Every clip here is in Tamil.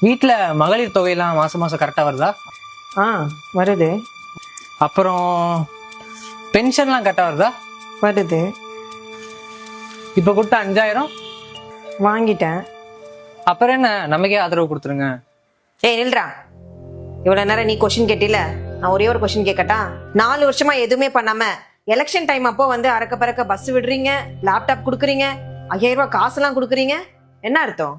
வீட்டில் மகளிர் தொகையெல்லாம் மாதம் மாதம் கரெக்டாக வருதா? வருது அப்புறம் பென்ஷன்லாம் கரெக்டாக வருதா? வருது. இப்போ கொடுத்த 5000 வாங்கிட்டேன். அப்புறம் என்ன, நமக்கே ஆதரவு கொடுத்துருங்க. ஏய் நில்றா, இவ்வளவு நேரம் நீ கொஸ்டின் கேட்டில, நான் ஒரே ஒரு கொஸ்டின் கேட்கட்டா? 4 வருஷமா எதுவுமே பண்ணாம எலெக்ஷன் டைம் அப்போ வந்து அறக்க பறக்க பஸ் விடுறீங்க, லேப்டாப் கொடுக்குறீங்க, 5000 ரூபாய் காசுலாம் கொடுக்குறீங்க, என்ன அர்த்தம்?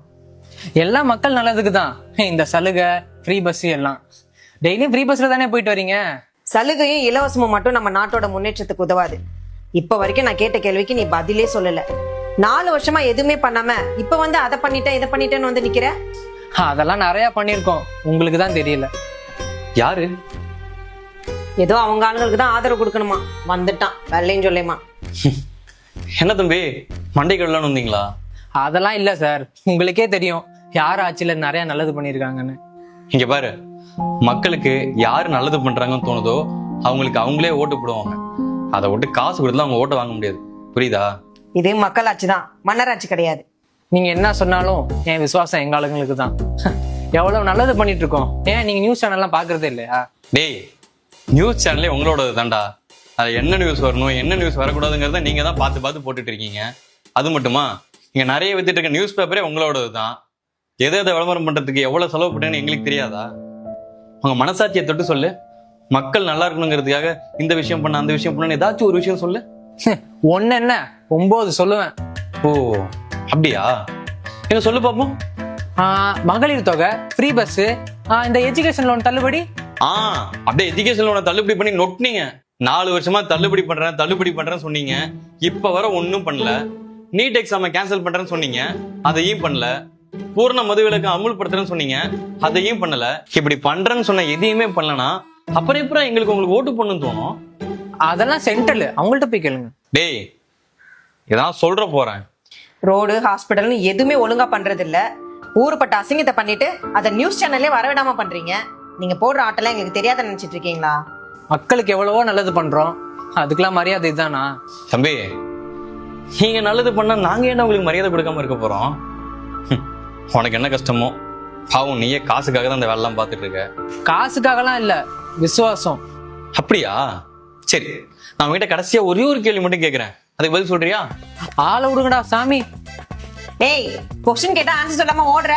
எல்லாம் மக்கள் நல்லதுக்கு தான். இந்த சலுகை, ஃப்ரீ பஸ் எல்லாம் டெய்லியும் ஃப்ரீ பஸ்ல தானே போயிட்டு வரீங்க. சலுகையும் இலவசமும் மட்டும் நம்ம நாட்டோட முன்னேற்றத்துக்கு உதவாது. இப்ப வரைக்கும் நான் கேட்ட கேள்விக்கு நீ பதிலே சொல்லல. 4 வருஷமா எதுவுமே பண்ணாம இப்ப வந்து அதை பண்ணிட்டேன் இதை பண்ணிட்டேன்னு வந்து நிக்கிற. அதெல்லாம் நிறைய பண்ணிருக்கோம், உங்களுக்கு தான் தெரியல. யாரு? ஏதோ அவங்க ஆளுங்களுக்கு தான் ஆதரவு கொடுக்கணுமா, வந்துட்டான் வெள்ளையும் சொல்லேமா. என்ன தம்பி, மண்டை கடலான்னு வந்தீங்களா? அதெல்லாம் இல்ல சார், உங்களுக்கே தெரியும் யார் ஆட்சியில நிறைய நல்லது பண்ணிருக்காங்கன்னு. இங்க பாரு, மக்களுக்கு யாரு நல்லது பண்றாங்கன்னு தோணுதோ அவங்களுக்கு அவங்களே ஓட்டு போடுவாங்க. அதை விட்டு காசு கொடுத்து அவங்க ஓட்ட வாங்க முடியாது, புரியுதா? இது மக்களாட்சி தான், மன்னராட்சி கிடையாது. நீங்க என்ன சொன்னாலும் என் விசுவாசம் எங்க ஆளுங்களுக்கு தான். எவ்வளவு நல்லது பண்ணிட்டு இருக்கோம். ஏன் நீங்க நியூஸ் சேனல்லாம் பாக்குறதே இல்லையா? டேய், நியூஸ் சேனலே உங்களோடது தான்டா. அது என்ன நியூஸ் வரணும் என்ன நியூஸ் வரக்கூடாதுங்கிறத நீங்க தான் பார்த்து பார்த்து போட்டுட்டு இருக்கீங்க. அது மட்டுமா, இங்க நிறைய வித்துட்டு இருக்க நியூஸ் பேப்பரே உங்களோடது தான். எதை விளம்பரம் பண்றதுக்கு எவ்வளவு செலவு பண்ணேன்னு எங்களுக்கு தெரியாதா? உங்க மனசாட்சியை தொட்டு சொல்லு. மக்கள் நல்லா இருக்கணுங்கிறதுக்காக இந்த விஷயம் பண்ண அந்த விஷயம் பண்ண ஏதாச்சும் ஒரு விஷயம் சொல்லு. ஒன்னு என்ன 9 சொல்லுவேன். ஓ அப்படியா? என்ன சொல்லு பாப்போம். மகளிர் தொகை, ஃப்ரீ பஸ், இந்த எஜுகேஷன் லோன் தள்ளுபடி. அப்படியே எஜுகேஷன் லோனை தள்ளுபடி பண்ணி நொட்டினீங்க. 4 வருஷமா தள்ளுபடி பண்றேன்னு சொன்னீங்க. இப்ப வர ஒன்னும் பண்ணல. நீட் எக்ஸாம கேன்சல் பண்றேன்னு சொன்னீங்க, அதையும் பண்ணல. பூர்ண மதுவிலக்கு அமுல்படுத்துறேன்னு சொன்னீங்க, அதையும் பண்ணல. இப்படி பண்றேன்னு சொன்ன எதையுமே பண்ணலனா அப்புறம் எப்பறம் உங்களுக்கு ஓட்டு போடணும்னு தோணும்? அதெல்லாம் சென்ட்ரல், அவங்கள்ட்ட போய் கேளுங்க. டேய், இதான் சொல்ற போறேன். ரோடு ஹாஸ்பிட்டல்னு எதுவுமே ஒழுங்கா பண்றது இல்ல. ஊருப்பட்ட அசிங்கத்தை பண்ணிட்டு அதை நியூஸ் சேனல்லே வரவிடாம பண்றீங்க. நீங்க போடுற ஆட்டெல்லாம் எங்களுக்கு தெரியாத நினைச்சிட்டு இருக்கீங்களா? மக்களுக்கு எவ்வளவோ நல்லது பண்றோம், அதுக்கெல்லாம் மரியாதை இதுதானா? தம்பி, நீங்க நல்லது பண்ணா நாங்க என்ன உங்களுக்கு மரியாதை கொடுக்காம இருக்க போறோம்? உனக்கு என்ன கஷ்டமோ பாவம், நீயே காசுக்காக தான் அந்த வேலைலாம் பார்த்துட்டு இருக்க. காசுக்காகலாம் இல்ல, விசுவாசம். அப்படியா? சரி, நான் உங்ககிட்ட கடைசியா ஒரே ஒரு கேள்வி மட்டும் கேட்கிறேன், அதுக்கு பதில் சொல்றியா? ஆளை விடுங்கடா சாமி. ஏய், கொஸ்டின் கேட்டா ஆன்சர் சொல்லாம ஓடுற.